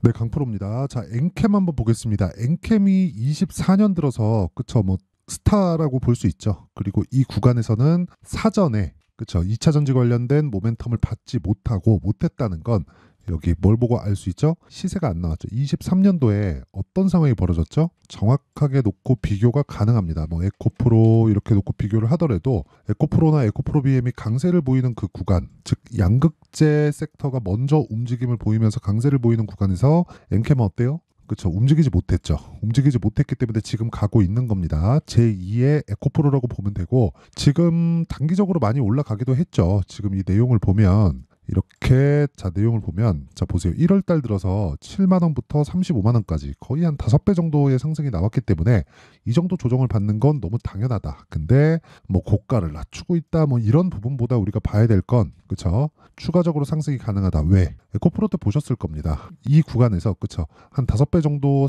네, 강프로입니다. 자, 엔캠 한번 보겠습니다. 엔캠이 24년 들어서 그쵸 뭐 스타라고 볼 수 있죠. 그리고 이 구간에서는 사전에 그쵸 2차 전지 관련된 모멘텀을 받지 못하고 못했다는 건 여기 뭘 보고 알 수 있죠? 시세가 안 나왔죠. 23년도에 어떤 상황이 벌어졌죠? 정확하게 놓고 비교가 가능합니다. 뭐 에코프로 이렇게 놓고 비교를 하더라도 에코프로나 에코프로 BM이 강세를 보이는 그 구간, 즉 양극재 섹터가 먼저 움직임을 보이면서 강세를 보이는 구간에서 엔캠은 어때요? 그렇죠. 움직이지 못했죠. 움직이지 못했기 때문에 지금 가고 있는 겁니다. 제2의 에코프로라고 보면 되고 지금 단기적으로 많이 올라가기도 했죠. 지금 이 내용을 보면 이렇게 자 내용을 보면 자 보세요. 1월 달 들어서 7만 원부터 35만 원까지 거의 한 5배 정도의 상승이 나왔기 때문에 이 정도 조정을 받는 건 너무 당연하다. 근데 뭐 고가를 낮추고 있다 뭐 이런 부분보다 우리가 봐야 될 건 그쵸? 추가적으로 상승이 가능하다. 왜? 에코프로 때 보셨을 겁니다. 이 구간에서 그쵸? 한 5배 정도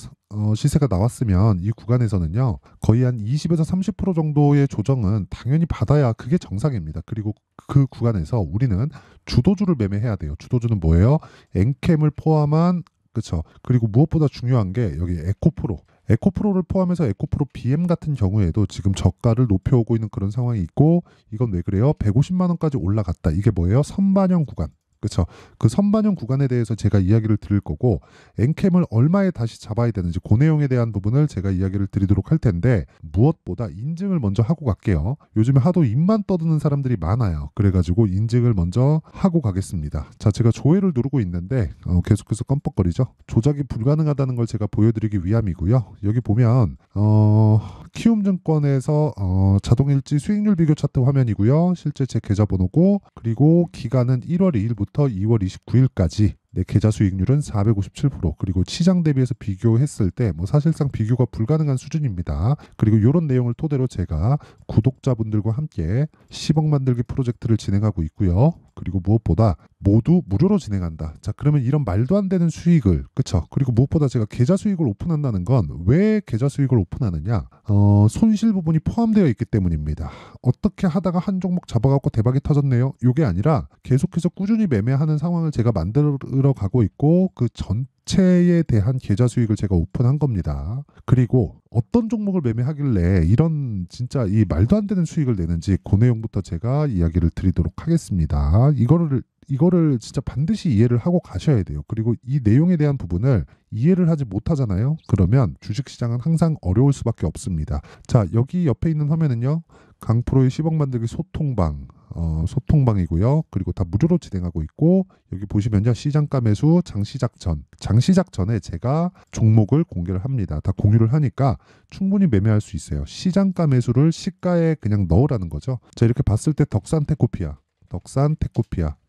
시세가 나왔으면 이 구간에서는요. 거의 한 20에서 30% 정도의 조정은 당연히 받아야 그게 정상입니다. 그리고 그 구간에서 우리는 주도주를 매매해야 돼요. 주도주는 뭐예요? 엔캠을 포함한 그쵸. 그리고 무엇보다 중요한 게 여기 에코프로. 에코프로를 포함해서 에코프로 BM 같은 경우에도 지금 저가를 높여오고 있는 그런 상황이 있고 이건 왜 그래요? 150만 원까지 올라갔다. 이게 뭐예요? 선반영 구간. 그렇죠. 그 선반영 구간에 대해서 제가 이야기를 드릴 거고 엔캠을 얼마에 다시 잡아야 되는지 그 내용에 대한 부분을 제가 이야기를 드리도록 할 텐데 무엇보다 인증을 먼저 하고 갈게요. 요즘에 하도 입만 떠드는 사람들이 많아요. 그래가지고 인증을 먼저 하고 가겠습니다. 자, 제가 조회를 누르고 있는데 계속해서 껌뻑거리죠. 조작이 불가능하다는 걸 제가 보여드리기 위함이고요. 여기 보면 키움증권에서 자동일지 수익률 비교 차트 화면이고요. 실제 제 계좌번호고 그리고 기간은 1월 2일부터 2월 29일까지 내 계좌 수익률은 457% 그리고 시장 대비해서 비교했을 때 뭐 사실상 비교가 불가능한 수준입니다. 그리고 이런 내용을 토대로 제가 구독자분들과 함께 10억 만들기 프로젝트를 진행하고 있고요. 그리고 무엇보다 모두 무료로 진행한다. 자, 그러면 이런 말도 안 되는 수익을 그쵸? 그리고 무엇보다 제가 계좌 수익을 오픈한다는 건 왜 계좌 수익을 오픈하느냐? 손실 부분이 포함되어 있기 때문입니다. 어떻게 하다가 한 종목 잡아갖고 대박이 터졌네요. 이게 아니라 계속해서 꾸준히 매매하는 상황을 제가 만들어 가고 있고 그 전체에 대한 계좌 수익을 제가 오픈한 겁니다. 그리고 어떤 종목을 매매하길래 이런 진짜 이 말도 안 되는 수익을 내는지 그 내용부터 제가 이야기를 드리도록 하겠습니다. 이거를 진짜 반드시 이해를 하고 가셔야 돼요. 그리고 이 내용에 대한 부분을 이해를 하지 못하잖아요. 그러면 주식시장은 항상 어려울 수밖에 없습니다. 자, 여기 옆에 있는 화면은요. 강프로의 10억 만들기 소통방 소통방이고요. 그리고 다 무료로 진행하고 있고 여기 보시면요. 시장가 매수 장시작 전에 제가 종목을 공개를 합니다. 다 공유를 하니까 충분히 매매할 수 있어요. 시장가 매수를 시가에 그냥 넣으라는 거죠. 자, 이렇게 봤을 때 덕산테코피아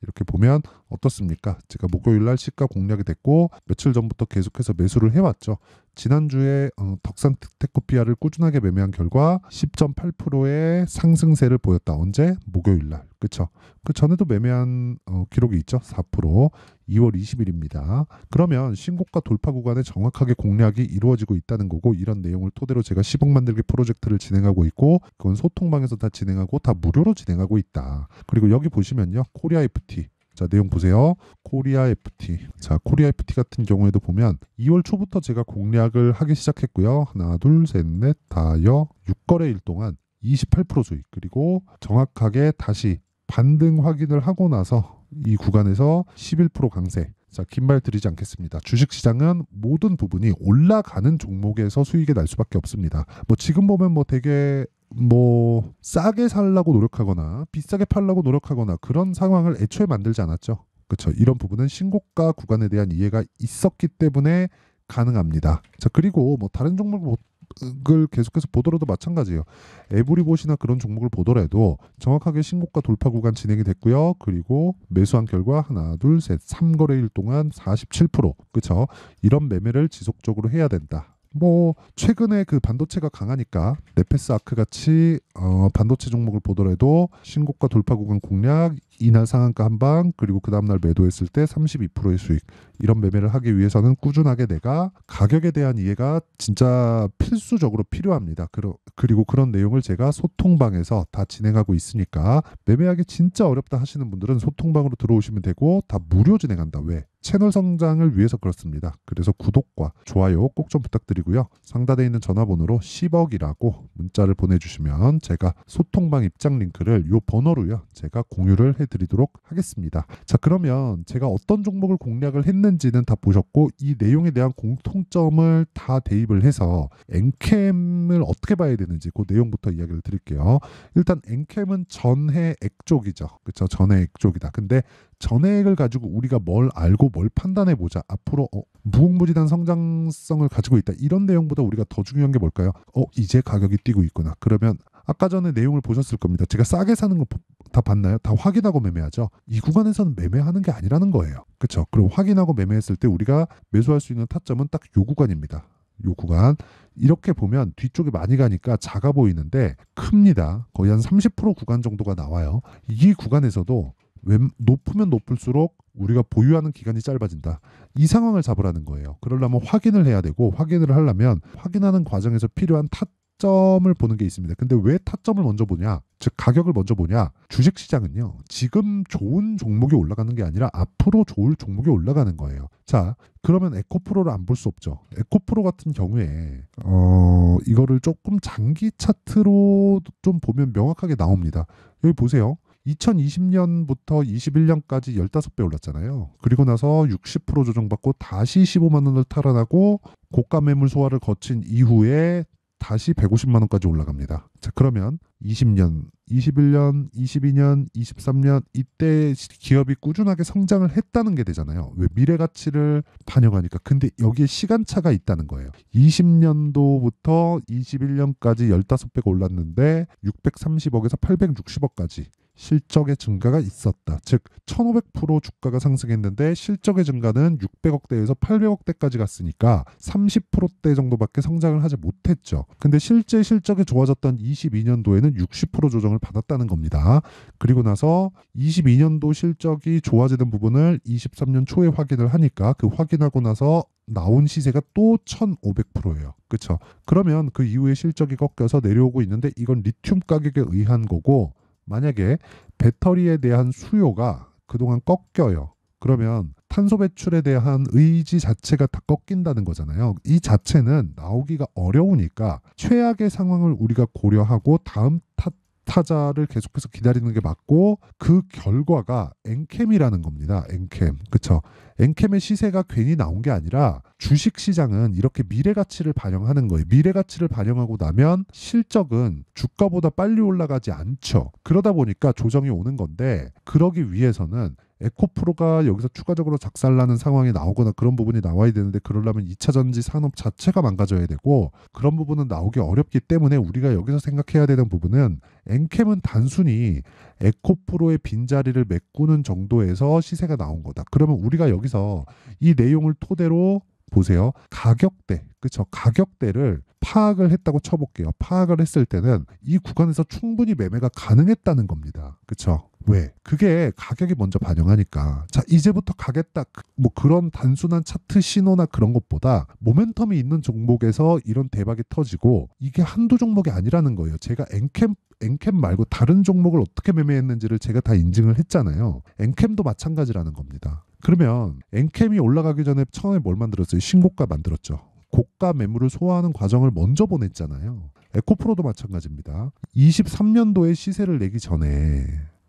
이렇게 보면 어떻습니까? 제가 목요일 날 시가 공략이 됐고 며칠 전부터 계속해서 매수를 해왔죠. 지난주에 덕산테코피아를 꾸준하게 매매한 결과 10.8%의 상승세를 보였다. 언제? 목요일 날. 그쵸? 그 전에도 매매한 기록이 있죠. 4% 2월 20일입니다. 그러면 신고가 돌파 구간에 정확하게 공략이 이루어지고 있다는 거고 이런 내용을 토대로 제가 10억 만들기 프로젝트를 진행하고 있고 그건 소통방에서 다 진행하고 다 무료로 진행하고 있다. 그리고 여기 보시면요. 코리아 FT 자, 내용 보세요. 코리아 FT. 자, 코리아 FT 같은 경우에도 보면 2월 초부터 제가 공략을 하기 시작했고요. 하나, 둘, 셋, 넷, 다여 6거래일 동안 28% 수익. 그리고 정확하게 다시 반등 확인을 하고 나서 이 구간에서 11% 강세. 자, 긴 말 드리지 않겠습니다. 주식시장은 모든 부분이 올라가는 종목에서 수익이 날 수밖에 없습니다. 뭐 지금 보면 뭐 되게 뭐 싸게 살라고 노력하거나 비싸게 팔라고 노력하거나 그런 상황을 애초에 만들지 않았죠. 그렇죠. 이런 부분은 신고가 구간에 대한 이해가 있었기 때문에 가능합니다. 자, 그리고 뭐 다른 종목을 계속해서 보더라도 마찬가지예요. 에브리봇이나 그런 종목을 보더라도 정확하게 신고가 돌파 구간 진행이 됐고요. 그리고 매수한 결과 하나, 둘, 셋, 3거래일 동안 47%. 그렇죠. 이런 매매를 지속적으로 해야 된다. 뭐 최근에 그 반도체가 강하니까 네페스 아크 같이 반도체 종목을 보더라도 신고가 돌파 구간 공략 이날 상한가 한 방, 그리고 그 다음날 매도했을 때 32%의 수익. 이런 매매를 하기 위해서는 꾸준하게 내가 가격에 대한 이해가 진짜 필수적으로 필요합니다. 그리고 그런 내용을 제가 소통방에서 다 진행하고 있으니까 매매하기 진짜 어렵다 하시는 분들은 소통방으로 들어오시면 되고 다 무료 진행한다. 왜? 채널 성장을 위해서 그렇습니다. 그래서 구독과 좋아요 꼭 좀 부탁드리고요. 상단에 있는 전화번호로 10억이라고 문자를 보내주시면 제가 소통방 입장 링크를 요 번호로요 제가 공유를 해드리도록 하겠습니다. 자, 그러면 제가 어떤 종목을 공략을 했는지는 다 보셨고 이 내용에 대한 공통점을 다 대입을 해서 엔캠을 어떻게 봐야 되는지 그 내용부터 이야기를 드릴게요. 일단 엔캠은 전해액 쪽이죠. 그렇죠? 전해액 쪽이다. 근데 전액을 가지고 우리가 뭘 알고 뭘 판단해 보자. 앞으로 무궁무진한 성장성을 가지고 있다. 이런 내용보다 우리가 더 중요한 게 뭘까요? 이제 가격이 뛰고 있구나. 그러면 아까 전에 내용을 보셨을 겁니다. 제가 싸게 사는 거 다 봤나요? 다 확인하고 매매하죠. 이 구간에서는 매매하는 게 아니라는 거예요. 그렇죠? 그럼 확인하고 매매했을 때 우리가 매수할 수 있는 타점은 딱 요 구간입니다. 요 구간. 이렇게 보면 뒤쪽에 많이 가니까 작아 보이는데 큽니다. 거의 한 30% 구간 정도가 나와요. 이 구간에서도 높으면 높을수록 우리가 보유하는 기간이 짧아진다. 이 상황을 잡으라는 거예요. 그러려면 확인을 해야 되고 확인을 하려면 확인하는 과정에서 필요한 타점을 보는 게 있습니다. 근데 왜 타점을 먼저 보냐? 즉 가격을 먼저 보냐? 주식시장은요. 지금 좋은 종목이 올라가는 게 아니라 앞으로 좋을 종목이 올라가는 거예요. 자, 그러면 에코프로를 안 볼 수 없죠. 에코프로 같은 경우에 이거를 조금 장기 차트로 좀 보면 명확하게 나옵니다. 여기 보세요. 2020년부터 21년까지 15배 올랐잖아요. 그리고 나서 60% 조정받고 다시 15만 원을 탈환하고 고가 매물 소화를 거친 이후에 다시 150만 원까지 올라갑니다. 자, 그러면 20년, 21년, 22년, 23년 이때 기업이 꾸준하게 성장을 했다는 게 되잖아요. 왜? 미래 가치를 반영하니까. 근데 여기에 시간차가 있다는 거예요. 20년도부터 21년까지 15배가 올랐는데 630억에서 860억까지 실적의 증가가 있었다. 즉 1500% 주가가 상승했는데 실적의 증가는 600억대에서 800억대까지 갔으니까 30%대 정도밖에 성장을 하지 못했죠. 근데 실제 실적이 좋아졌던 22년도에는 60% 조정을 받았다는 겁니다. 그리고 나서 22년도 실적이 좋아지는 부분을 23년 초에 확인을 하니까 그 확인하고 나서 나온 시세가 또 1500%예요. 그렇죠? 그러면 그 이후에 실적이 꺾여서 내려오고 있는데 이건 리튬 가격에 의한 거고 만약에 배터리에 대한 수요가 그동안 꺾여요. 그러면 탄소 배출에 대한 의지 자체가 다 꺾인다는 거잖아요. 이 자체는 나오기가 어려우니까 최악의 상황을 우리가 고려하고 다음 타자를 계속해서 기다리는 게 맞고 그 결과가 엔캠이라는 겁니다. 엔캠. 그렇죠? 엔캠의 시세가 괜히 나온 게 아니라 주식시장은 이렇게 미래 가치를 반영하는 거예요. 미래 가치를 반영하고 나면 실적은 주가보다 빨리 올라가지 않죠. 그러다 보니까 조정이 오는 건데 그러기 위해서는 에코프로가 여기서 추가적으로 작살나는 상황이 나오거나 그런 부분이 나와야 되는데 그러려면 2차 전지 산업 자체가 망가져야 되고 그런 부분은 나오기 어렵기 때문에 우리가 여기서 생각해야 되는 부분은 엔캠은 단순히 에코프로의 빈자리를 메꾸는 정도에서 시세가 나온 거다. 그러면 우리가 여기서 이 내용을 토대로 보세요. 가격대, 그렇죠? 가격대를 파악을 했다고 쳐볼게요. 파악을 했을 때는 이 구간에서 충분히 매매가 가능했다는 겁니다. 그렇죠? 왜? 그게 가격이 먼저 반영하니까. 자, 이제부터 가겠다. 뭐 그런 단순한 차트 신호나 그런 것보다 모멘텀이 있는 종목에서 이런 대박이 터지고 이게 한두 종목이 아니라는 거예요. 제가 엔캠 말고 다른 종목을 어떻게 매매했는지를 제가 다 인증을 했잖아요. 엔캠도 마찬가지라는 겁니다. 그러면 엔캠이 올라가기 전에 처음에 뭘 만들었어요? 신고가 만들었죠. 고가 매물을 소화하는 과정을 먼저 보냈잖아요. 에코프로도 마찬가지입니다. 23년도에 시세를 내기 전에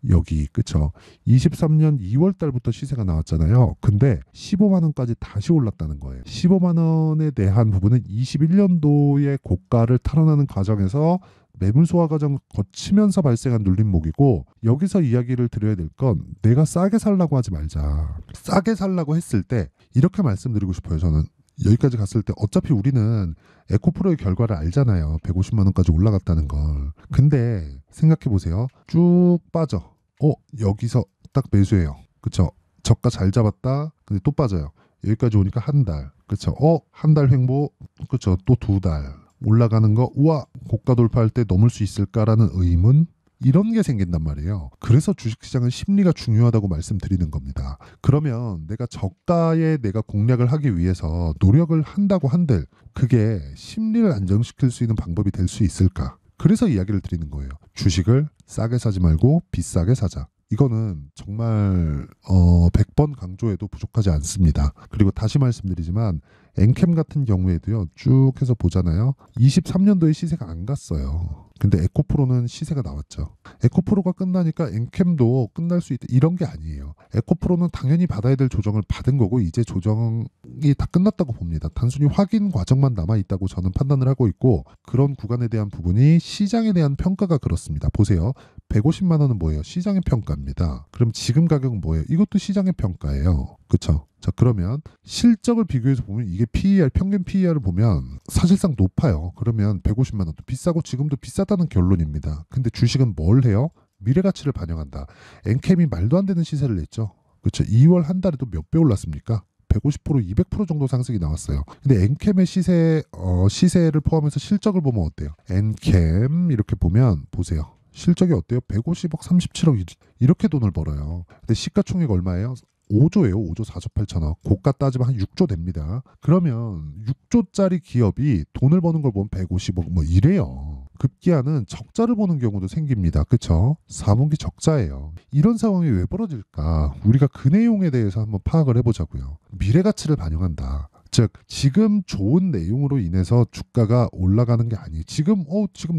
여기 그쵸? 23년 2월 달부터 시세가 나왔잖아요. 근데 15만 원까지 다시 올랐다는 거예요. 15만 원에 대한 부분은 21년도의 고가를 탈환하는 과정에서 매물 소화 과정 거치면서 발생한 눌림목이고 여기서 이야기를 드려야 될 건 내가 싸게 살라고 하지 말자. 싸게 살라고 했을 때 이렇게 말씀드리고 싶어요. 저는 여기까지 갔을 때 어차피 우리는 에코프로의 결과를 알잖아요. 150만 원까지 올라갔다는 걸. 근데 생각해 보세요. 쭉 빠져. 여기서 딱 매수해요. 그쵸? 저가 잘 잡았다. 근데 또 빠져요. 여기까지 오니까 한 달. 그쵸? 한 달 횡보. 그쵸? 또 두 달. 올라가는 거 우와 고가 돌파할 때 넘을 수 있을까라는 의문 이런 게 생긴단 말이에요. 그래서 주식시장은 심리가 중요하다고 말씀드리는 겁니다. 그러면 내가 저가에 내가 공략을 하기 위해서 노력을 한다고 한들 그게 심리를 안정시킬 수 있는 방법이 될 수 있을까? 그래서 이야기를 드리는 거예요. 주식을 싸게 사지 말고 비싸게 사자. 이거는 정말 100번 강조해도 부족하지 않습니다. 그리고 다시 말씀드리지만 엔캠 같은 경우에도요. 쭉 해서 보잖아요. 23년도에 시세가 안 갔어요. 근데 에코프로는 시세가 나왔죠. 에코프로가 끝나니까 엔캠도 끝날 수 있다. 이런 게 아니에요. 에코프로는 당연히 받아야 될 조정을 받은 거고 이제 조정이 다 끝났다고 봅니다. 단순히 확인 과정만 남아있다고 저는 판단을 하고 있고 그런 구간에 대한 부분이 시장에 대한 평가가 그렇습니다. 보세요. 150만 원은 뭐예요? 시장의 평가입니다. 그럼 지금 가격은 뭐예요? 이것도 시장의 평가예요. 그렇죠? 자 그러면 실적을 비교해서 보면 이게 PER 평균 PER을 보면 사실상 높아요. 그러면 150만 원도 비싸고 지금도 비싸다는 결론입니다. 근데 주식은 뭘 해요? 미래 가치를 반영한다. 엔캠이 말도 안 되는 시세를 냈죠. 그렇죠? 2월 한 달에도 몇 배 올랐습니까? 150%, 200% 정도 상승이 나왔어요. 근데 엔캠의 시세를 포함해서 실적을 보면 어때요? 엔캠 이렇게 보면 보세요. 실적이 어때요? 150억, 37억 이렇게 돈을 벌어요. 근데 시가총액 얼마예요? 5조예요. 5조 4조 8천억. 고가 따지면 한 6조 됩니다. 그러면 6조짜리 기업이 돈을 버는 걸 보면 150억 뭐 이래요. 급기야는 적자를 보는 경우도 생깁니다. 그렇죠? 4분기 적자예요. 이런 상황이 왜 벌어질까? 우리가 그 내용에 대해서 한번 파악을 해보자고요. 미래 가치를 반영한다. 즉 지금 좋은 내용으로 인해서 주가가 올라가는 게 아니에요. 지금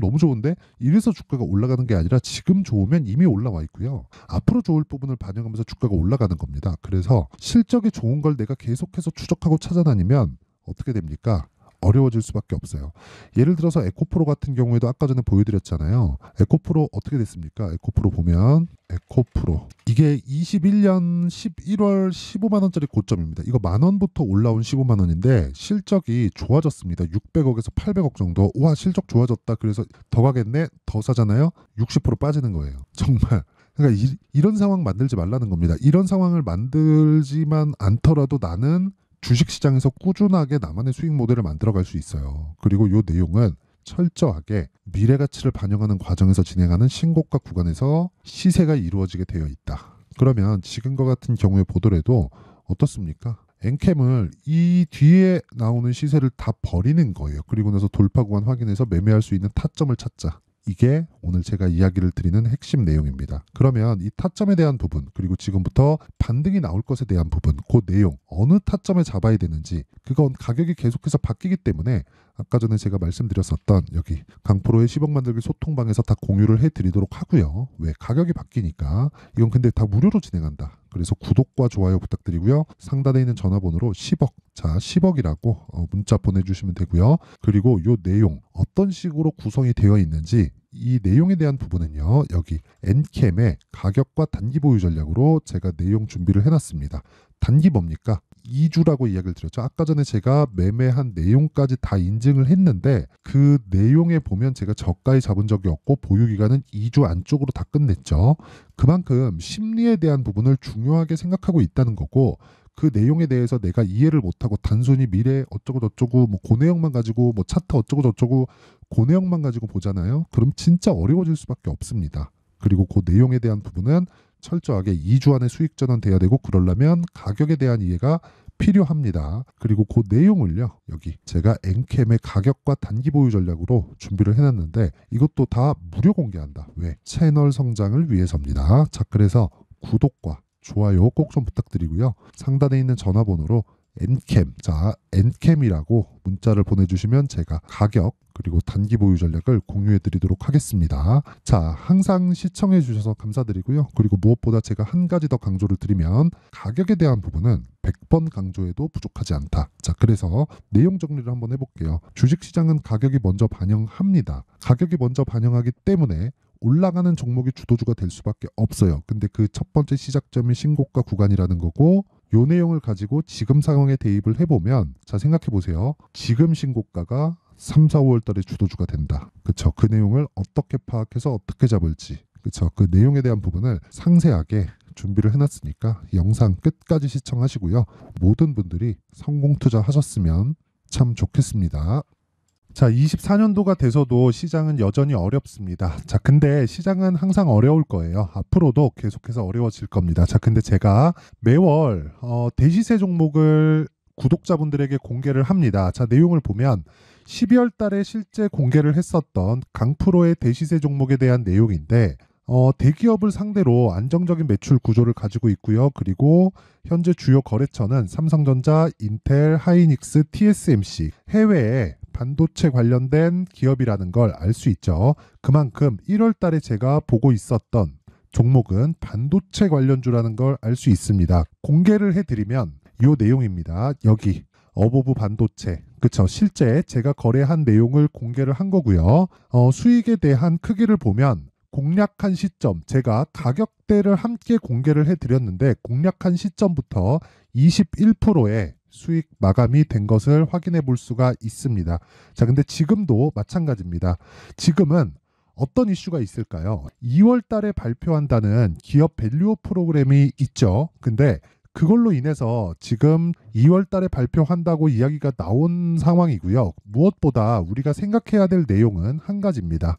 너무 좋은데 이래서 주가가 올라가는 게 아니라 지금 좋으면 이미 올라와 있고요. 앞으로 좋을 부분을 반영하면서 주가가 올라가는 겁니다. 그래서 실적이 좋은 걸 내가 계속해서 추적하고 찾아다니면 어떻게 됩니까? 어려워질 수밖에 없어요. 예를 들어서 에코프로 같은 경우에도 아까 전에 보여드렸잖아요. 에코프로 어떻게 됐습니까? 에코프로 보면 에코프로 이게 21년 11월 15만 원짜리 고점입니다. 이거 만 원부터 올라온 15만 원인데 실적이 좋아졌습니다. 600억에서 800억 정도. 와 실적 좋아졌다. 그래서 더 가겠네. 더 사잖아요. 60% 빠지는 거예요. 정말. 그러니까 이런 상황 만들지 말라는 겁니다. 이런 상황을 만들지만 않더라도 나는 주식시장에서 꾸준하게 나만의 수익 모델을 만들어갈 수 있어요. 그리고 이 내용은 철저하게 미래가치를 반영하는 과정에서 진행하는 신고가 구간에서 시세가 이루어지게 되어 있다. 그러면 지금과 같은 경우에 보더라도 어떻습니까? 엔캠을 이 뒤에 나오는 시세를 다 버리는 거예요. 그리고 나서 돌파 구간 확인해서 매매할 수 있는 타점을 찾자. 이게 오늘 제가 이야기를 드리는 핵심 내용입니다. 그러면 이 타점에 대한 부분 그리고 지금부터 반등이 나올 것에 대한 부분 그 내용 어느 타점에 잡아야 되는지 그건 가격이 계속해서 바뀌기 때문에 아까 전에 제가 말씀드렸었던 여기 강프로의 10억 만들기 소통방에서 다 공유를 해드리도록 하고요. 왜? 가격이 바뀌니까. 이건 근데 다 무료로 진행한다. 그래서 구독과 좋아요 부탁드리고요. 상단에 있는 전화번호로 10억, 자 10억이라고 문자 보내주시면 되고요. 그리고 이 내용 어떤 식으로 구성이 되어 있는지 이 내용에 대한 부분은요. 여기 엔캠의 가격과 단기 보유 전략으로 제가 내용 준비를 해놨습니다. 단기 뭡니까? 2주라고 이야기를 드렸죠. 아까 전에 제가 매매한 내용까지 다 인증을 했는데 그 내용에 보면 제가 저가에 잡은 적이 없고 보유기간은 2주 안쪽으로 다 끝냈죠. 그만큼 심리에 대한 부분을 중요하게 생각하고 있다는 거고 그 내용에 대해서 내가 이해를 못하고 단순히 미래 어쩌고 저쩌고 뭐 그 내용만 가지고 뭐 차트 어쩌고 저쩌고 그 내용만 가지고 보잖아요. 그럼 진짜 어려워질 수밖에 없습니다. 그리고 그 내용에 대한 부분은 철저하게 2주 안에 수익 전환돼야 되고 그러려면 가격에 대한 이해가 필요합니다. 그리고 그 내용을요. 여기 제가 엔캠의 가격과 단기 보유 전략으로 준비를 해놨는데 이것도 다 무료 공개한다. 왜? 채널 성장을 위해서입니다. 자 그래서 구독과 좋아요 꼭 좀 부탁드리고요. 상단에 있는 전화번호로 엔캠, 자 엔캠이라고 문자를 보내주시면 제가 가격 그리고 단기 보유 전략을 공유해 드리도록 하겠습니다. 자 항상 시청해 주셔서 감사드리고요. 그리고 무엇보다 제가 한 가지 더 강조를 드리면 가격에 대한 부분은 100번 강조해도 부족하지 않다. 자 그래서 내용 정리를 한번 해볼게요. 주식시장은 가격이 먼저 반영합니다. 가격이 먼저 반영하기 때문에 올라가는 종목이 주도주가 될 수밖에 없어요. 근데 그 첫 번째 시작점이 신고가 구간이라는 거고 요 내용을 가지고 지금 상황에 대입을 해보면 자 생각해 보세요. 지금 신고가가 3, 4, 5월 달에 주도주가 된다. 그쵸? 그 내용을 어떻게 파악해서 어떻게 잡을지 그쵸? 그 내용에 대한 부분을 상세하게 준비를 해놨으니까 영상 끝까지 시청하시고요. 모든 분들이 성공 투자하셨으면 참 좋겠습니다. 자, 24년도가 돼서도 시장은 여전히 어렵습니다. 자, 근데 시장은 항상 어려울 거예요. 앞으로도 계속해서 어려워질 겁니다. 자, 근데 제가 매월 대시세 종목을 구독자분들에게 공개를 합니다. 자, 내용을 보면 12월 달에 실제 공개를 했었던 강프로의 대시세 종목에 대한 내용인데 대기업을 상대로 안정적인 매출 구조를 가지고 있고요. 그리고 현재 주요 거래처는 삼성전자, 인텔, 하이닉스, TSMC, 해외에 반도체 관련된 기업이라는 걸 알 수 있죠. 그만큼 1월 달에 제가 보고 있었던 종목은 반도체 관련주라는 걸 알 수 있습니다. 공개를 해드리면 이 내용입니다. 여기 어보브 반도체, 그쵸? 실제 제가 거래한 내용을 공개를 한 거고요. 수익에 대한 크기를 보면 공략한 시점, 제가 가격대를 함께 공개를 해드렸는데 공략한 시점부터 21%의 수익 마감이 된 것을 확인해 볼 수가 있습니다. 자, 근데 지금도 마찬가지입니다. 지금은 어떤 이슈가 있을까요? 2월 달에 발표한다는 기업 밸류업 프로그램이 있죠. 근데 그걸로 인해서 지금 2월 달에 발표한다고 이야기가 나온 상황이고요. 무엇보다 우리가 생각해야 될 내용은 한 가지입니다.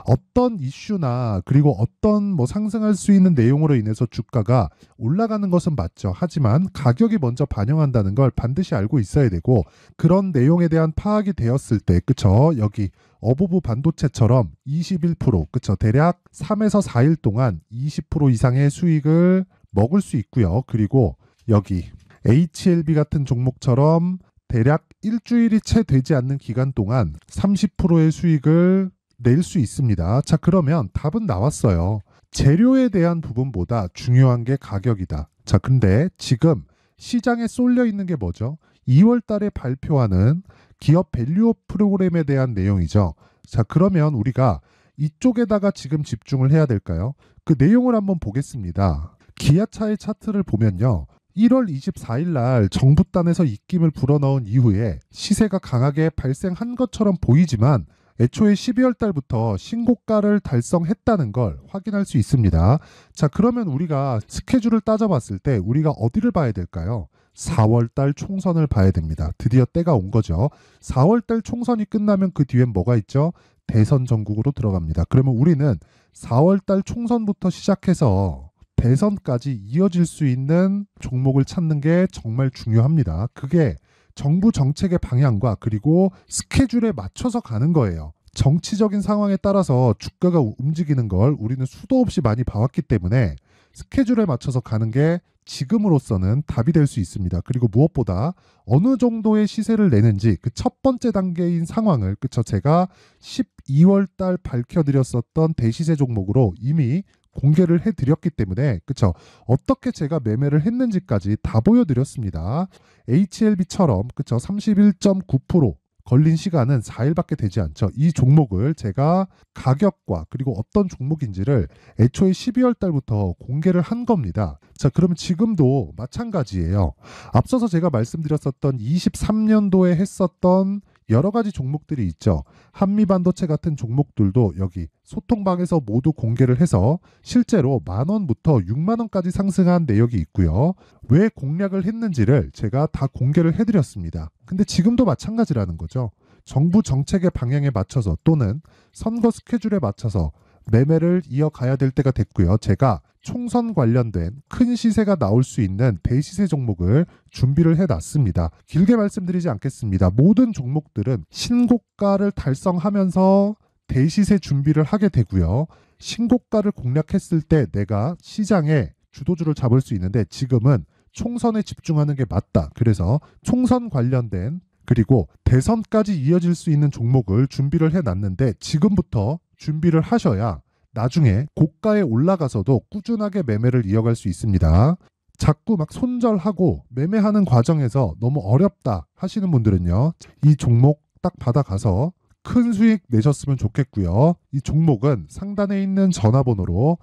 어떤 이슈나 그리고 어떤 상승할 수 있는 내용으로 인해서 주가가 올라가는 것은 맞죠. 하지만 가격이 먼저 반영한다는 걸 반드시 알고 있어야 되고, 그런 내용에 대한 파악이 되었을 때, 그쵸? 여기 어보브 반도체처럼 21%, 그쵸? 대략 3에서 4일 동안 20% 이상의 수익을 먹을 수 있고요. 그리고 여기 HLB 같은 종목처럼 대략 일주일이 채 되지 않는 기간 동안 30%의 수익을 낼 수 있습니다. 자, 그러면 답은 나왔어요. 재료에 대한 부분보다 중요한 게 가격이다. 자, 근데 지금 시장에 쏠려 있는 게 뭐죠? 2월 달에 발표하는 기업 밸류업 프로그램에 대한 내용이죠. 자, 그러면 우리가 이쪽에다가 지금 집중을 해야 될까요? 그 내용을 한번 보겠습니다. 기아차의 차트를 보면요. 1월 24일 날 정부단에서 입김을 불어넣은 이후에 시세가 강하게 발생한 것처럼 보이지만 애초에 12월 달부터 신고가를 달성했다는 걸 확인할 수 있습니다. 자, 그러면 우리가 스케줄을 따져봤을 때 우리가 어디를 봐야 될까요? 4월 달 총선을 봐야 됩니다. 드디어 때가 온 거죠. 4월 달 총선이 끝나면 그 뒤엔 뭐가 있죠? 대선 전국으로 들어갑니다. 그러면 우리는 4월 달 총선부터 시작해서 대선까지 이어질 수 있는 종목을 찾는 게 정말 중요합니다. 그게 정부 정책의 방향과 그리고 스케줄에 맞춰서 가는 거예요. 정치적인 상황에 따라서 주가가 움직이는 걸 우리는 수도 없이 많이 봐왔기 때문에 스케줄에 맞춰서 가는 게 지금으로서는 답이 될 수 있습니다. 그리고 무엇보다 어느 정도의 시세를 내는지 그 첫 번째 단계인 상황을, 그쵸? 제가 12월 달 밝혀드렸었던 대시세 종목으로 이미 공개를 해드렸기 때문에, 그쵸? 어떻게 제가 매매를 했는지까지 다 보여드렸습니다. HLB처럼, 그쵸? 31.9% 걸린 시간은 4일밖에 되지 않죠. 이 종목을 제가 가격과 그리고 어떤 종목인지를 애초에 12월 달부터 공개를 한 겁니다. 자, 그러면 지금도 마찬가지예요. 앞서서 제가 말씀드렸었던 23년도에 했었던 여러 가지 종목들이 있죠. 한미반도체 같은 종목들도 여기 소통방에서 모두 공개를 해서 실제로 10,000원부터 60,000원까지 상승한 내역이 있고요. 왜 공략을 했는지를 제가 다 공개를 해드렸습니다. 근데 지금도 마찬가지라는 거죠. 정부 정책의 방향에 맞춰서 또는 선거 스케줄에 맞춰서 매매를 이어가야 될 때가 됐고요. 제가 총선 관련된 큰 시세가 나올 수 있는 대시세 종목을 준비를 해놨습니다. 길게 말씀드리지 않겠습니다. 모든 종목들은 신고가를 달성하면서 대시세 준비를 하게 되고요. 신고가를 공략했을 때 내가 시장에 주도주를 잡을 수 있는데 지금은 총선에 집중하는 게 맞다. 그래서 총선 관련된 그리고 대선까지 이어질 수 있는 종목을 준비를 해놨는데 지금부터 준비를 하셔야 나중에 고가에 올라가서도 꾸준하게 매매를 이어갈 수 있습니다. 자꾸 막 손절하고 매매하는 과정에서 너무 어렵다 하시는 분들은요. 이 종목 딱 받아가서 큰 수익 내셨으면 좋겠고요. 이 종목은 상단에 있는 전화번호로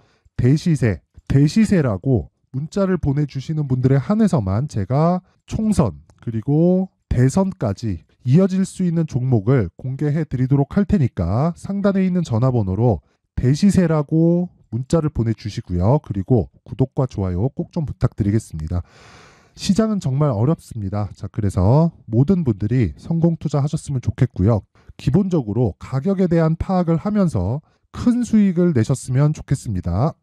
대시세라고 문자를 보내주시는 분들에 한해서만 제가 총선 그리고 대선까지 이어질 수 있는 종목을 공개해 드리도록 할 테니까 상단에 있는 전화번호로 대시세라고 문자를 보내주시고요. 그리고 구독과 좋아요 꼭 좀 부탁드리겠습니다. 시장은 정말 어렵습니다. 자, 그래서 모든 분들이 성공 투자하셨으면 좋겠고요. 기본적으로 가격에 대한 파악을 하면서 큰 수익을 내셨으면 좋겠습니다.